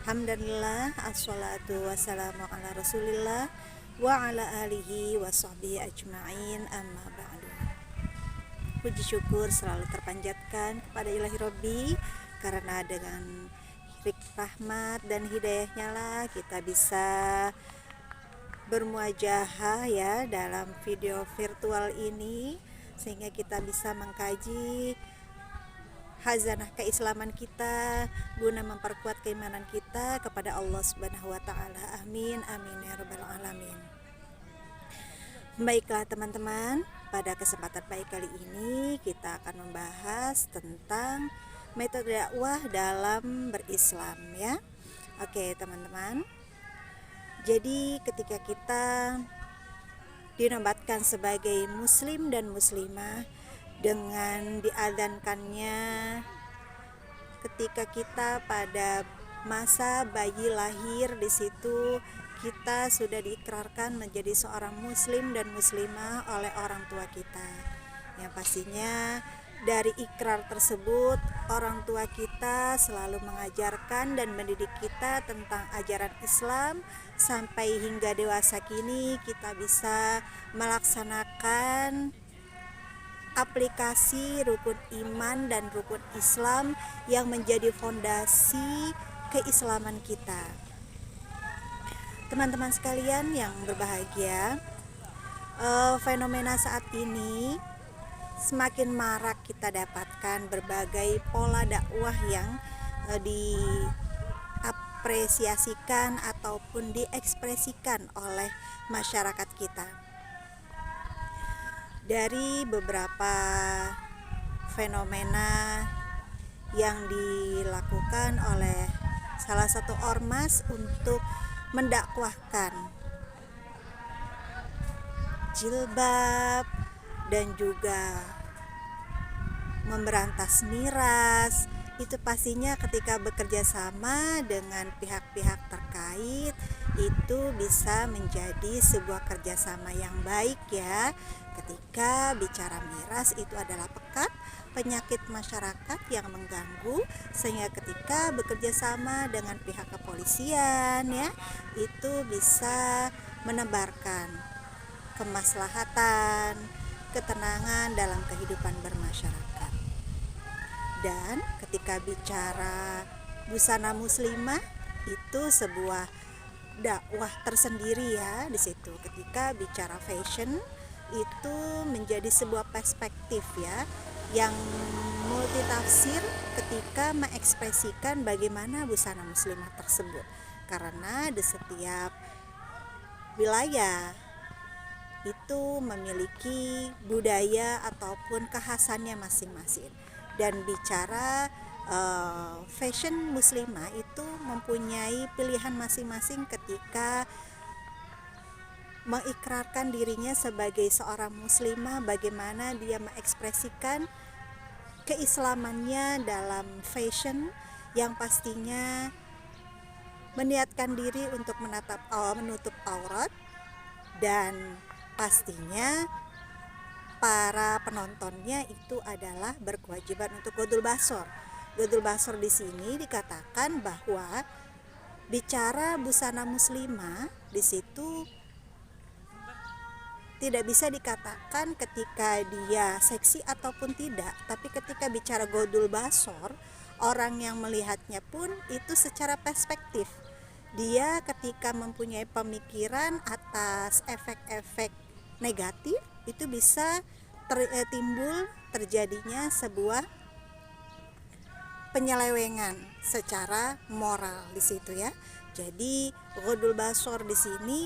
Hamdanillah, assalatu wassalamu ala rasulillah wa ala alihi wa sahbihi ajma'in, amma ba'du. Puji syukur selalu terpanjatkan kepada ilahi Rabbi, karena dengan rahmat dan hidayahnya lah kita bisa bermuajahah ya dalam video virtual ini, sehingga kita bisa mengkaji hazanah keislaman kita guna memperkuat keimanan kita kepada Allah Subhanahu wa taala. Amin amin ya rabbal alamin. Baiklah teman-teman, pada kesempatan baik kali ini kita akan membahas tentang metode dakwah dalam berislam ya. Oke teman-teman. Jadi ketika kita dinobatkan sebagai muslim dan muslimah dengan diadzankannya ketika kita pada masa bayi lahir, di situ kita sudah diikrarkan menjadi seorang muslim dan muslimah oleh orang tua kita. Yang pastinya dari ikrar tersebut orang tua kita selalu mengajarkan dan mendidik kita tentang ajaran Islam, sampai hingga dewasa kini kita bisa melaksanakan aplikasi rukun iman dan rukun Islam yang menjadi fondasi keislaman kita. Teman-teman sekalian yang berbahagia, fenomena saat ini semakin marak kita dapatkan berbagai pola dakwah yang diapresiasikan ataupun diekspresikan oleh masyarakat kita. Dari beberapa fenomena yang dilakukan oleh salah satu ormas untuk mendakwahkan jilbab dan juga memberantas miras, itu pastinya ketika bekerja sama dengan pihak-pihak terkait itu bisa menjadi sebuah kerjasama yang baik ya. Ketika bicara miras, itu adalah pekat penyakit masyarakat yang mengganggu, sehingga ketika bekerja sama dengan pihak kepolisian ya, itu bisa menebarkan kemaslahatan, ketenangan dalam kehidupan bermasyarakat. Dan ketika bicara busana muslimah, itu sebuah dakwah tersendiri ya di situ. Ketika bicara fashion, itu menjadi sebuah perspektif ya yang multitafsir ketika mengekspresikan bagaimana busana muslimah tersebut, karena di setiap wilayah itu memiliki budaya ataupun kekhasannya masing-masing. Dan bicara fashion muslimah itu mempunyai pilihan masing-masing ketika mengikrarkan dirinya sebagai seorang muslimah, bagaimana dia mengekspresikan keislamannya dalam fashion yang pastinya meniatkan diri untuk menutup aurat, dan pastinya para penontonnya itu adalah berkewajiban untuk godul basor. Godul basor di sini dikatakan bahwa bicara busana muslimah di situ tidak bisa dikatakan ketika dia seksi ataupun tidak, tapi ketika bicara godul basor, orang yang melihatnya pun itu secara perspektif. Dia ketika mempunyai pemikiran atas efek-efek negatif, itu bisa timbul terjadinya sebuah penyelewengan secara moral di situ ya. Jadi godul basor di sini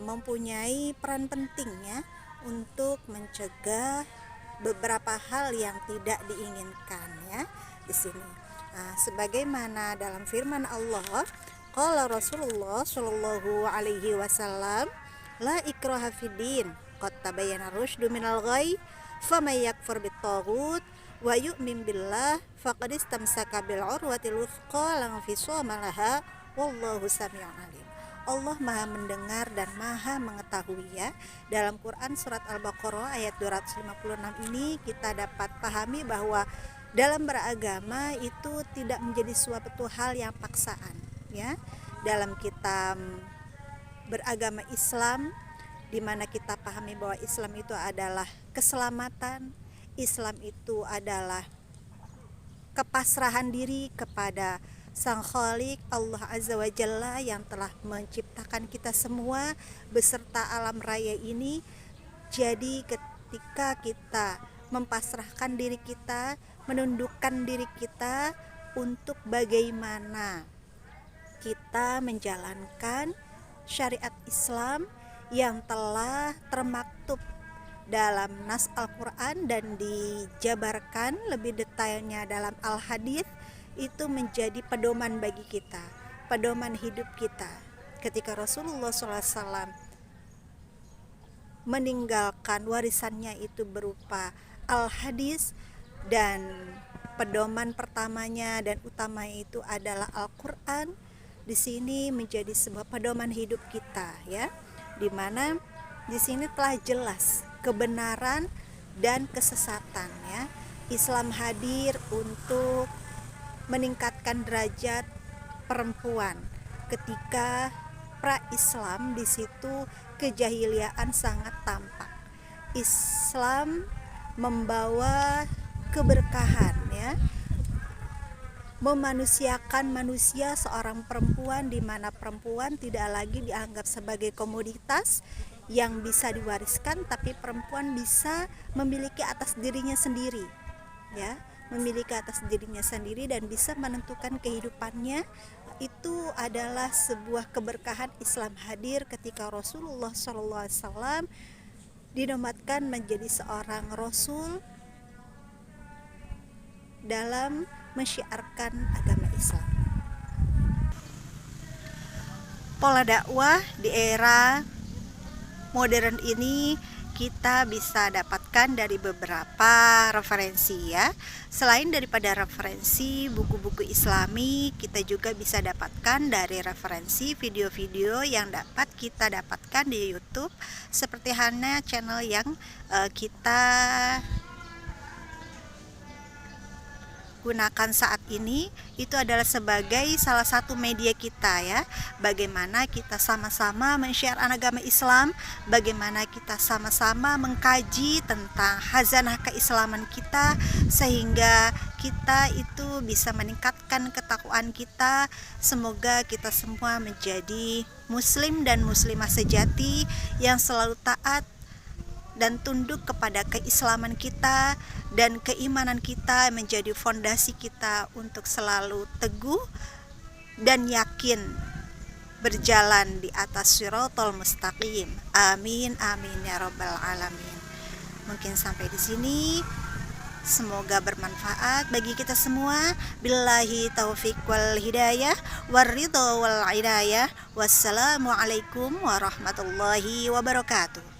mempunyai peran penting ya untuk mencegah beberapa hal yang tidak diinginkan ya di sini. Sebagaimana dalam firman Allah, qala Rasulullah sallallahu alaihi wasallam, la ikraha fiddin, qad tabayyana rusydu minal ghayy, faman yakfur bit-taghut wa yu'min billah faqad istamsaka bil urwatil wuthqa la infisama laha wallahu sami'un alim. Allah Maha mendengar dan Maha mengetahui ya. Dalam Quran surat Al-Baqarah ayat 256 ini kita dapat pahami bahwa dalam beragama itu tidak menjadi suatu hal yang paksaan, ya. Dalam kita beragama Islam, di mana kita pahami bahwa Islam itu adalah keselamatan, Islam itu adalah kepasrahan diri kepada Sang Khalik Allah Azza wa Jalla yang telah menciptakan kita semua beserta alam raya ini. Jadi ketika kita mempasrahkan diri kita, menundukkan diri kita untuk bagaimana kita menjalankan syariat Islam yang telah termaktub dalam nas Al-Quran dan dijabarkan lebih detailnya dalam Al-Hadits, itu menjadi pedoman bagi kita, pedoman hidup kita. Ketika Rasulullah SAW meninggalkan warisannya itu berupa Al-Hadits, dan pedoman pertamanya dan utamanya itu adalah Al-Quran, di sini menjadi sebuah pedoman hidup kita, ya, di mana di sini telah jelas kebenaran dan kesesatan, ya. Islam hadir untuk meningkatkan derajat perempuan. Ketika pra-Islam di situ kejahiliaan sangat tampak. Islam membawa keberkahan, ya. Memanusiakan manusia seorang perempuan, di mana perempuan tidak lagi dianggap sebagai komoditas yang bisa diwariskan, tapi perempuan bisa memiliki atas dirinya sendiri, ya, memiliki atas dirinya sendiri dan bisa menentukan kehidupannya. Itu adalah sebuah keberkahan Islam hadir ketika Rasulullah SAW dinobatkan menjadi seorang Rasul dalam mensyiarkan agama Islam. Pola dakwah di era modern ini kita bisa dapatkan dari beberapa referensi, ya. Selain daripada referensi buku-buku Islami, kita juga bisa dapatkan dari referensi video-video yang dapat kita dapatkan di YouTube, seperti halnya channel yang kita gunakan saat ini. Itu adalah sebagai salah satu media kita, ya, bagaimana kita sama-sama mensyiarkan agama Islam, bagaimana kita sama-sama mengkaji tentang khazanah keislaman kita, sehingga kita itu bisa meningkatkan ketakwaan kita. Semoga kita semua menjadi muslim dan muslimah sejati yang selalu taat dan tunduk kepada keislaman kita, dan keimanan kita menjadi fondasi kita untuk selalu teguh dan yakin berjalan di atas shirathal mustaqim. Amin amin ya rabbal alamin. Mungkin sampai di sini, semoga bermanfaat bagi kita semua. Billahi taufiq wal hidayah waridho wal hidayah. Wassalamualaikum warahmatullahi wabarakatuh.